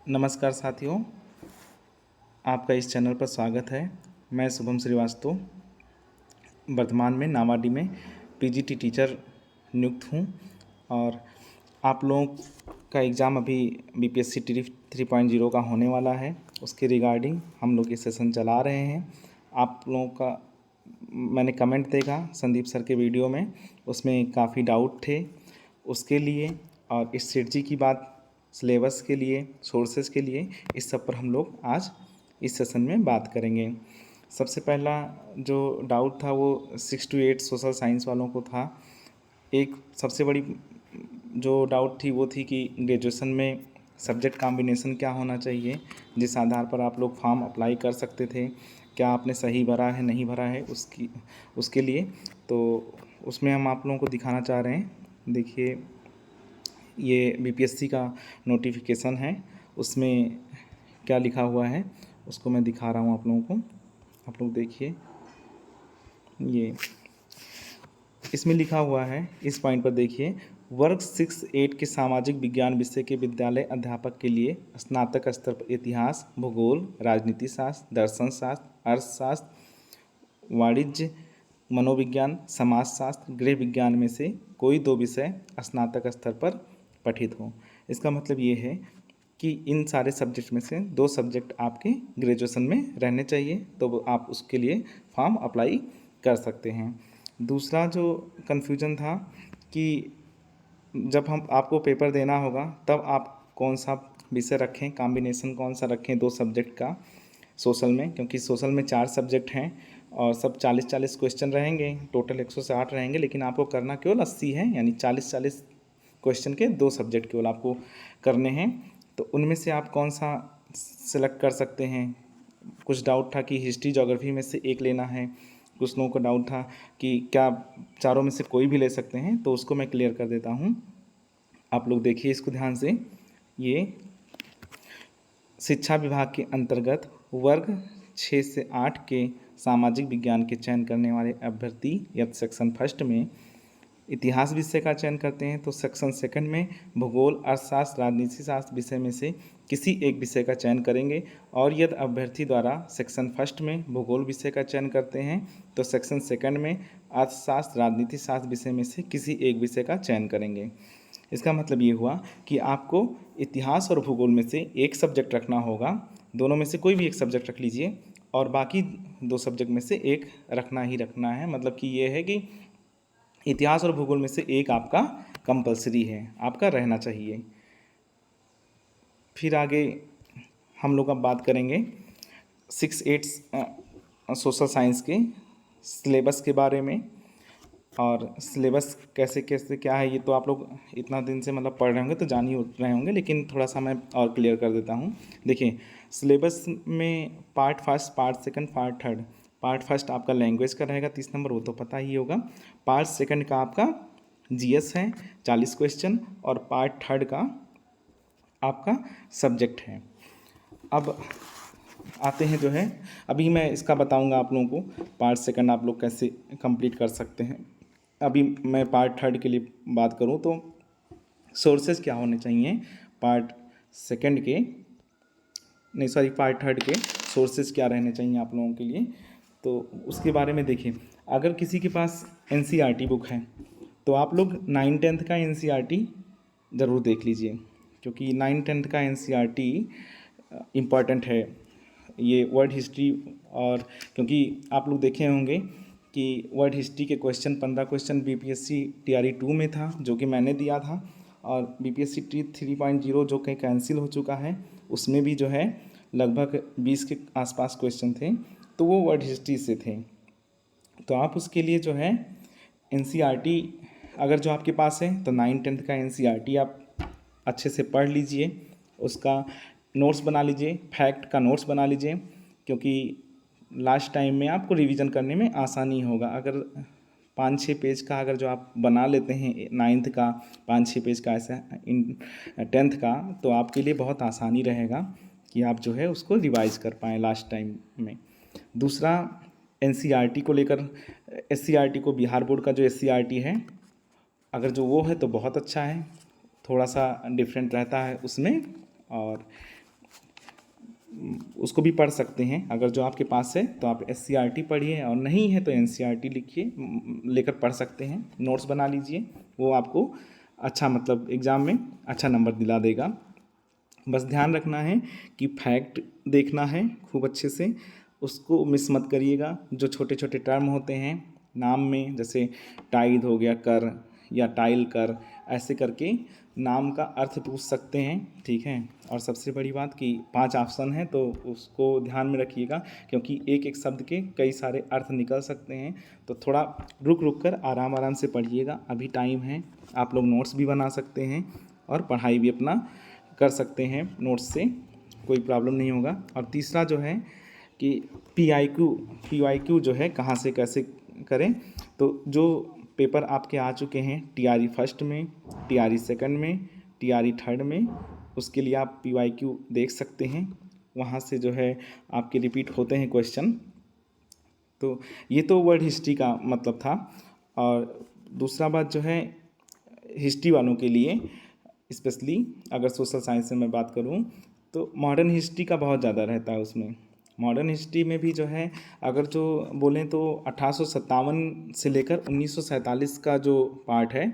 नमस्कार साथियों, आपका इस चैनल पर स्वागत है। मैं शुभम श्रीवास्तव वर्तमान में नावाडी में पीजीटी टीचर नियुक्त हूं और आप लोगों का एग्ज़ाम अभी बीपीएससी 3.0 का होने वाला है। उसके रिगार्डिंग हम लोग ये सेशन चला रहे हैं। आप लोगों का मैंने कमेंट देखा संदीप सर के वीडियो में, उसमें काफ़ी डाउट थे। उसके लिए और इस स्ट्रेटजी की बात, सिलेबस के लिए, सोर्सेज के लिए, इस सब पर हम लोग आज इस सेशन में बात करेंगे। सबसे पहला जो डाउट था वो 6 to 8 सोशल साइंस वालों को था। एक सबसे बड़ी जो डाउट थी वो थी कि ग्रेजुएशन में सब्जेक्ट कॉम्बिनेशन क्या होना चाहिए, जिस आधार पर आप लोग फॉर्म अप्लाई कर सकते थे। क्या आपने सही भरा है, नहीं भरा है, उसके लिए तो उसमें हम आप लोगों को दिखाना चाह रहे हैं। देखिए, ये बीपीएससी का नोटिफिकेशन है, उसमें क्या लिखा हुआ है उसको मैं दिखा रहा हूँ आप लोगों को। आप लोग देखिए, ये इसमें लिखा हुआ है, इस पॉइंट पर देखिए, वर्ग 6-8 के सामाजिक विज्ञान विषय के विद्यालय अध्यापक के लिए स्नातक स्तर पर इतिहास, भूगोल, राजनीति शास्त्र, दर्शन शास्त्र, अर्थशास्त्र, वाणिज्य, मनोविज्ञान, समाजशास्त्र, गृह विज्ञान में से कोई 2 विषय स्नातक स्तर पर पठित हो। इसका मतलब ये है कि इन सारे सब्जेक्ट में से 2 सब्जेक्ट आपके ग्रेजुएशन में रहने चाहिए, तो आप उसके लिए फॉर्म अप्लाई कर सकते हैं। दूसरा जो कन्फ्यूजन था कि जब हम आपको पेपर देना होगा तब आप कौन सा विषय रखें, कॉम्बिनेशन कौन सा रखें 2 सब्जेक्ट का सोशल में, क्योंकि सोशल में 4 सब्जेक्ट हैं और सब 40-40 क्वेश्चन रहेंगे, टोटल 160 रहेंगे, लेकिन आपको करना केवल 80 है, यानी 40-40 क्वेश्चन के 2 सब्जेक्ट केवल आपको करने हैं। तो उनमें से आप कौन सा सेलेक्ट कर सकते हैं। कुछ डाउट था कि हिस्ट्री ज्योग्राफी में से एक लेना है, कुछ लोगों का डाउट था कि क्या चारों में से कोई भी ले सकते हैं, तो उसको मैं क्लियर कर देता हूँ। आप लोग देखिए इसको ध्यान से। ये शिक्षा विभाग के अंतर्गत वर्ग 6 से 8 के सामाजिक विज्ञान के चयन करने वाले अभ्यर्थी यदि सेक्शन फर्स्ट में इतिहास विषय का चयन करते हैं तो सेक्शन सेकंड में भूगोल, अर्थशास्त्र, राजनीति शास्त्र विषय में से किसी एक विषय का चयन करेंगे। और यदि अभ्यर्थी द्वारा सेक्शन फर्स्ट में भूगोल विषय का चयन करते हैं तो सेक्शन सेकंड में अर्थशास्त्र, राजनीति शास्त्र विषय में से किसी एक विषय का चयन करेंगे। इसका मतलब ये हुआ कि आपको इतिहास और भूगोल में से एक सब्जेक्ट रखना होगा, दोनों में से कोई भी एक सब्जेक्ट रख लीजिए, और बाकी 2 सब्जेक्ट में से एक रखना ही रखना है। मतलब कि ये है कि इतिहास और भूगोल में से एक आपका कंपलसरी है, आपका रहना चाहिए। फिर आगे हम लोग अब बात करेंगे 6-8 सोशल साइंस के सिलेबस के बारे में। और सिलेबस कैसे कैसे क्या है ये तो आप लोग इतना दिन से मतलब पढ़ रहे होंगे तो जान ही रहे होंगे, लेकिन थोड़ा सा मैं और क्लियर कर देता हूँ। देखिए, सिलेबस में part first, part second, part third. Part first आपका लैंग्वेज का रहेगा 30 नंबर, वो तो पता ही होगा। पार्ट सेकंड का आपका जीएस है 40 क्वेश्चन, और पार्ट थर्ड का आपका सब्जेक्ट है। अब आते हैं जो है, अभी मैं इसका बताऊंगा आप लोगों को पार्ट सेकंड आप लोग कैसे कंप्लीट कर सकते हैं। अभी मैं पार्ट थर्ड के लिए बात करूं तो सोर्सेज क्या होने चाहिए पार्ट सेकंड के, नहीं सॉरी, पार्ट थर्ड के सोर्सेज क्या रहने चाहिए आप लोगों के लिए, तो उसके बारे में देखिए। अगर किसी के पास एनसीईआरटी बुक है तो आप लोग 9-10 का एनसीईआरटी ज़रूर देख लीजिए, क्योंकि 9-10 का एनसीईआरटी इम्पॉर्टेंट है। ये वर्ड हिस्ट्री, और क्योंकि आप लोग देखे होंगे कि वर्ड हिस्ट्री के क्वेश्चन 15 क्वेश्चन बीपीएससी टीआरई 2 में था, जो कि मैंने दिया था, और बीपीएससी 3.0 जो कि कैंसिल हो चुका है, उसमें भी जो है लगभग 20 के आसपास क्वेश्चन थे, तो वो वर्ड हिस्ट्री से थे। तो आप उसके लिए जो है एनसीईआरटी अगर जो आपके पास है तो 9-10 का एनसीईआरटी आप अच्छे से पढ़ लीजिए, उसका नोट्स बना लीजिए, फैक्ट का नोट्स बना लीजिए, क्योंकि लास्ट टाइम में आपको रिवीजन करने में आसानी होगा। अगर 5-6 पेज का अगर जो आप बना लेते हैं 9th का, 5-6 पेज का ऐसा इन 10th का, तो आपके लिए बहुत आसानी रहेगा कि आप जो है उसको रिवाइज कर पाएँ लास्ट टाइम में। दूसरा, एनसीईआरटी को लेकर, एससीईआरटी को बिहार बोर्ड का जो एससीईआरटी है, अगर जो वो है तो बहुत अच्छा है, थोड़ा सा डिफरेंट रहता है उसमें। और उसको भी पढ़ सकते हैं। अगर जो आपके पास है तो आप SCERT पढ़िए, और नहीं है तो NCERT लिखिए, लेकर पढ़ सकते हैं। नोट्स बना लीजिए, वो आपको अच्छा मतलब एग्ज़ाम में अच्छा नंबर दिला देगा। बस ध्यान रखना है कि फैक्ट देखना है खूब अच्छे से, उसको मिस मत करिएगा। जो छोटे छोटे टर्म होते हैं नाम में, जैसे टाइल हो गया, कर या टाइल कर, ऐसे करके नाम का अर्थ पूछ सकते हैं, ठीक है। और सबसे बड़ी बात कि 5 ऑप्शन हैं तो उसको ध्यान में रखिएगा, क्योंकि एक एक शब्द के कई सारे अर्थ निकल सकते हैं। तो थोड़ा रुक रुक कर आराम आराम से पढ़िएगा, अभी टाइम है। आप लोग नोट्स भी बना सकते हैं और पढ़ाई भी अपना कर सकते हैं नोट्स से, कोई प्रॉब्लम नहीं होगा। और तीसरा जो है कि PYQ जो है कहाँ से कैसे करें। तो जो पेपर आपके आ चुके हैं TRE फर्स्ट में, TRE सेकंड में, TRE थर्ड में, उसके लिए आप PYQ देख सकते हैं। वहाँ से जो है आपके रिपीट होते हैं क्वेश्चन। तो ये तो वर्ल्ड हिस्ट्री का मतलब था। और दूसरा बात जो है हिस्ट्री वालों के लिए, स्पेशली अगर सोशल साइंस से मैं बात करूं तो मॉडर्न हिस्ट्री का बहुत ज़्यादा रहता है उसमें। मॉडर्न हिस्ट्री में भी जो है, अगर जो बोलें तो 1857 से लेकर 1947 का जो पार्ट है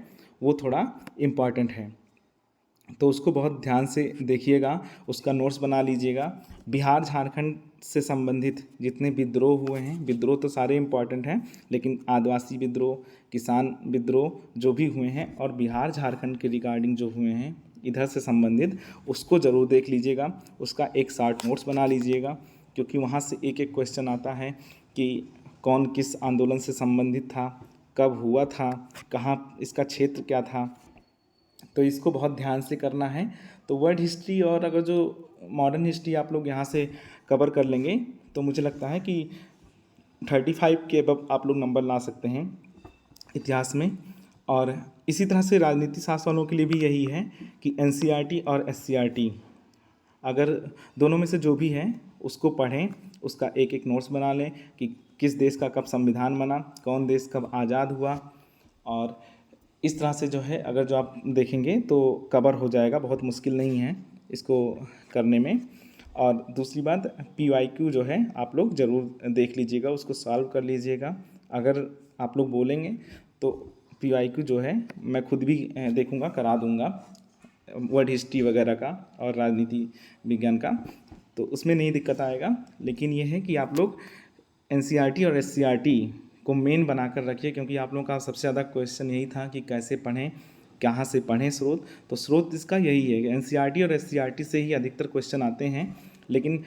वो थोड़ा इम्पॉर्टेंट है, तो उसको बहुत ध्यान से देखिएगा, उसका नोट्स बना लीजिएगा। बिहार झारखंड से संबंधित जितने विद्रोह हुए हैं, विद्रोह तो सारे इम्पॉर्टेंट हैं, लेकिन आदिवासी विद्रोह, किसान विद्रोह जो भी हुए हैं और बिहार झारखंड के रिगार्डिंग जो हुए हैं इधर से संबंधित, उसको ज़रूर देख लीजिएगा। उसका एक शॉर्ट नोट्स बना लीजिएगा, क्योंकि वहाँ से एक एक क्वेश्चन आता है कि कौन किस आंदोलन से संबंधित था, कब हुआ था, कहाँ इसका क्षेत्र क्या था। तो इसको बहुत ध्यान से करना है। तो वर्ल्ड हिस्ट्री और अगर जो मॉडर्न हिस्ट्री आप लोग यहाँ से कवर कर लेंगे तो मुझे लगता है कि 35 के अबव आप लोग नंबर ला सकते हैं इतिहास में। और इसी तरह से राजनीति शास्त्र वालों के लिए भी यही है कि NCERT और SCERT, अगर दोनों में से जो भी है उसको पढ़ें, उसका एक एक नोट्स बना लें कि किस देश का कब संविधान बना, कौन देश कब आज़ाद हुआ। और इस तरह से जो है अगर जो आप देखेंगे तो कवर हो जाएगा, बहुत मुश्किल नहीं है इसको करने में। और दूसरी बात PYQ जो है आप लोग ज़रूर देख लीजिएगा, उसको सॉल्व कर लीजिएगा। अगर आप लोग बोलेंगे तो PYQ जो है मैं खुद भी देखूंगा, करा दूंगा, वर्ल्ड हिस्ट्री वगैरह का और राजनीति विज्ञान का, तो उसमें नहीं दिक्कत आएगा। लेकिन ये है कि आप लोग NCERT और SCERT को मेन बनाकर रखिए, क्योंकि आप लोगों का सबसे ज़्यादा क्वेश्चन यही था कि कैसे पढ़ें, कहाँ से पढ़ें स्रोत। तो स्रोत इसका यही है कि NCERT और SCERT से ही अधिकतर क्वेश्चन आते हैं। लेकिन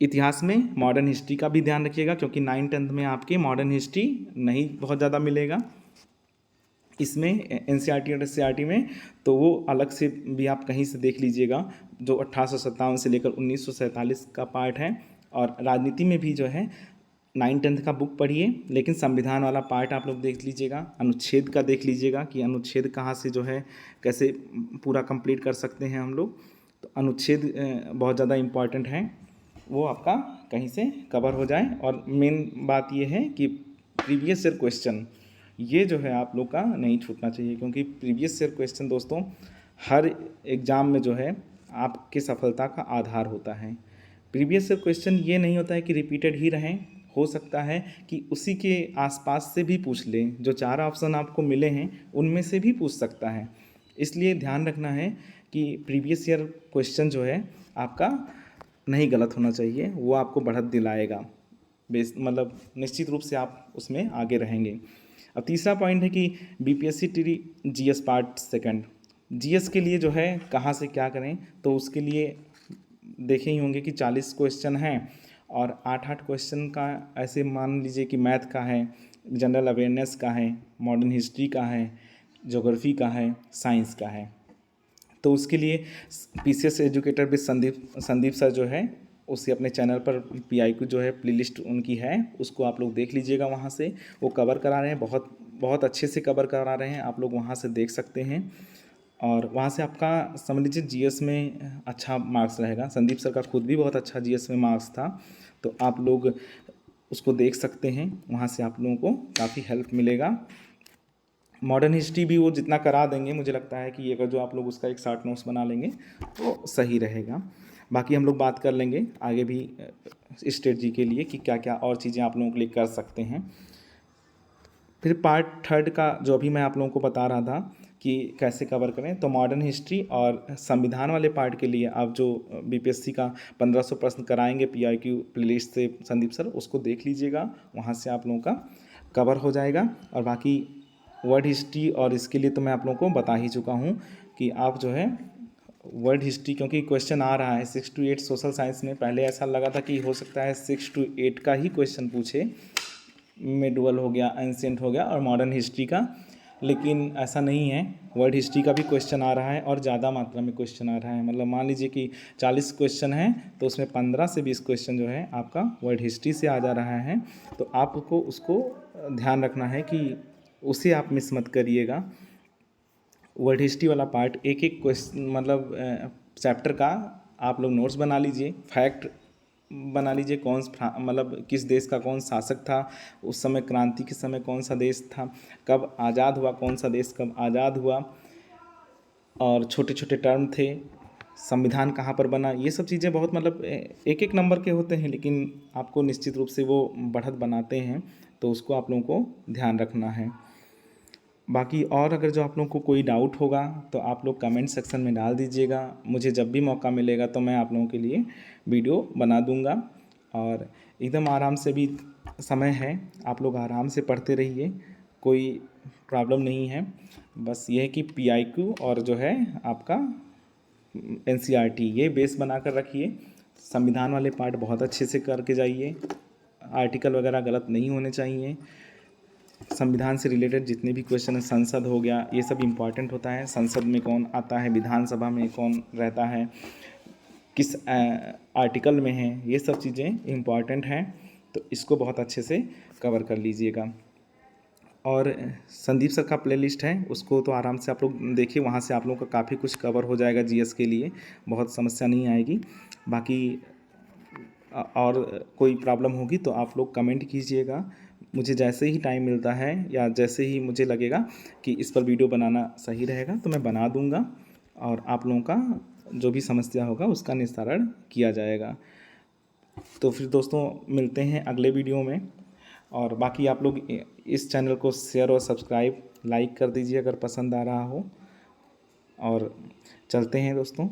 इतिहास में मॉडर्न हिस्ट्री का भी ध्यान रखिएगा, क्योंकि 9th-10th में आपके मॉडर्न हिस्ट्री नहीं बहुत ज़्यादा मिलेगा इसमें NCERT और SCERT में। तो वो अलग से भी आप कहीं से देख लीजिएगा, जो 1857 से लेकर 1947 का पार्ट है। और राजनीति में भी जो है 9th-10th का बुक पढ़िए, लेकिन संविधान वाला पार्ट आप लोग देख लीजिएगा, अनुच्छेद का देख लीजिएगा कि अनुच्छेद कहाँ से जो है कैसे पूरा कंप्लीट कर सकते हैं हम लोग। तो अनुच्छेद बहुत ज़्यादा इम्पॉर्टेंट है, वो आपका कहीं से कवर हो जाए। और मेन बात ये है कि प्रीवियस ईयर क्वेश्चन ये जो है आप लोग का नहीं छूटना चाहिए, क्योंकि प्रीवियस ईयर क्वेश्चन दोस्तों हर एग्ज़ाम में जो है आपकी सफलता का आधार होता है। प्रीवियस ईयर क्वेश्चन ये नहीं होता है कि रिपीटेड ही रहें, हो सकता है कि उसी के आसपास से भी पूछ लें, जो 4 ऑप्शन आपको मिले हैं उनमें से भी पूछ सकता है। इसलिए ध्यान रखना है कि प्रीवियस ईयर क्वेश्चन जो है आपका नहीं गलत होना चाहिए, वो आपको बढ़त दिलाएगा, मतलब निश्चित रूप से आप उसमें आगे रहेंगे। अब तीसरा पॉइंट है कि BPSC T GS part second, GS के लिए जो है कहाँ से क्या करें। तो उसके लिए देखे ही होंगे कि 40 क्वेश्चन हैं और 8-8 क्वेश्चन का ऐसे मान लीजिए कि मैथ का है, जनरल अवेयरनेस का है, मॉडर्न हिस्ट्री का है, ज्योग्राफी का है, साइंस का है। तो उसके लिए PCS एजुकेटर भी संदीप सर जो है, उसे अपने चैनल पर PIQ जो है प्लेलिस्ट उनकी है, उसको आप लोग देख लीजिएगा। वहाँ से वो कवर करा रहे हैं, बहुत बहुत अच्छे से कवर करा रहे हैं, आप लोग वहाँ से देख सकते हैं। और वहाँ से आपका समझ लीजिए GS में अच्छा मार्क्स रहेगा। संदीप सर का खुद भी बहुत अच्छा GS में मार्क्स था, तो आप लोग उसको देख सकते हैं, वहाँ से आप लोगों को काफ़ी हेल्प मिलेगा। मॉडर्न हिस्ट्री भी वो जितना करा देंगे, मुझे लगता है कि अगर जो आप लोग उसका एक शॉर्ट नोट्स बना लेंगे तो सही रहेगा। बाकी हम लोग बात कर लेंगे आगे भी स्टेट जी के लिए कि क्या क्या और चीज़ें आप लोगों के लिए कर सकते हैं। फिर पार्ट थर्ड का जो अभी मैं आप लोगों को बता रहा था कि कैसे कवर करें, तो मॉडर्न हिस्ट्री और संविधान वाले पार्ट के लिए आप जो बीपीएससी का 1500 प्रश्न कराएंगे पीआईक्यू प्लेलिस्ट से संदीप सर, उसको देख लीजिएगा, वहाँ से आप लोगों का कवर हो जाएगा। और बाकी वर्ड हिस्ट्री और इसके लिए तो मैं आप लोगों को बता ही चुका हूँ कि आप जो है वर्ल्ड हिस्ट्री, क्योंकि क्वेश्चन आ रहा है 6 to 8 सोशल साइंस में, पहले ऐसा लगा था कि हो सकता है 6 to 8 का ही क्वेश्चन पूछे, मेडुअल हो गया, एंशिएंट हो गया और मॉडर्न हिस्ट्री का, लेकिन ऐसा नहीं है। वर्ल्ड हिस्ट्री का भी क्वेश्चन आ रहा है और ज़्यादा मात्रा में क्वेश्चन आ रहा है। मतलब मान लीजिए कि 40 क्वेश्चन हैं तो उसमें 15 से 20 क्वेश्चन जो है आपका वर्ल्ड हिस्ट्री से आ जा रहा है। तो आपको उसको ध्यान रखना है कि उसे आप मिस मत करिएगा। वर्ल्ड हिस्ट्री वाला पार्ट एक एक क्वेश्चन मतलब चैप्टर का आप लोग नोट्स बना लीजिए, फैक्ट बना लीजिए, मतलब किस देश का कौन शासक था उस समय, क्रांति के समय कौन सा देश था, कब आज़ाद हुआ, कौन सा देश कब आज़ाद हुआ, और छोटे छोटे टर्म थे, संविधान कहाँ पर बना, ये सब चीज़ें बहुत मतलब एक एक नंबर के होते हैं, लेकिन आपको निश्चित रूप से वो बढ़त बनाते हैं, तो उसको आप लोगों को ध्यान रखना है। बाकी और अगर जो आप लोगों को कोई डाउट होगा तो आप लोग कमेंट सेक्शन में डाल दीजिएगा, मुझे जब भी मौका मिलेगा तो मैं आप लोगों के लिए वीडियो बना दूंगा। और एकदम आराम से भी समय है, आप लोग आराम से पढ़ते रहिए, कोई प्रॉब्लम नहीं है। बस ये है कि पीआईक्यू और जो है आपका एनसीईआरटी ये बेस बना कर रखिए। संविधान वाले पार्ट बहुत अच्छे से करके जाइए, आर्टिकल वगैरह गलत नहीं होने चाहिए। संविधान से रिलेटेड जितने भी क्वेश्चन हैं, संसद हो गया, ये सब इम्पॉर्टेंट होता है। संसद में कौन आता है, विधानसभा में कौन रहता है, किस आर्टिकल में है, ये सब चीज़ें इम्पॉर्टेंट हैं, तो इसको बहुत अच्छे से कवर कर लीजिएगा। और संदीप सर का प्लेलिस्ट है, उसको तो आराम से आप लोग देखिए, वहाँ से आप लोगों का काफ़ी कुछ कवर हो जाएगा जीएस के लिए, बहुत समस्या नहीं आएगी। बाकी और कोई प्रॉब्लम होगी तो आप लोग कमेंट कीजिएगा, मुझे जैसे ही टाइम मिलता है या जैसे ही मुझे लगेगा कि इस पर वीडियो बनाना सही रहेगा तो मैं बना दूंगा, और आप लोगों का जो भी समस्या होगा उसका निस्तारण किया जाएगा। तो फिर दोस्तों मिलते हैं अगले वीडियो में, और बाकी आप लोग इस चैनल को शेयर और सब्सक्राइब लाइक कर दीजिए अगर पसंद आ रहा हो, और चलते हैं दोस्तों।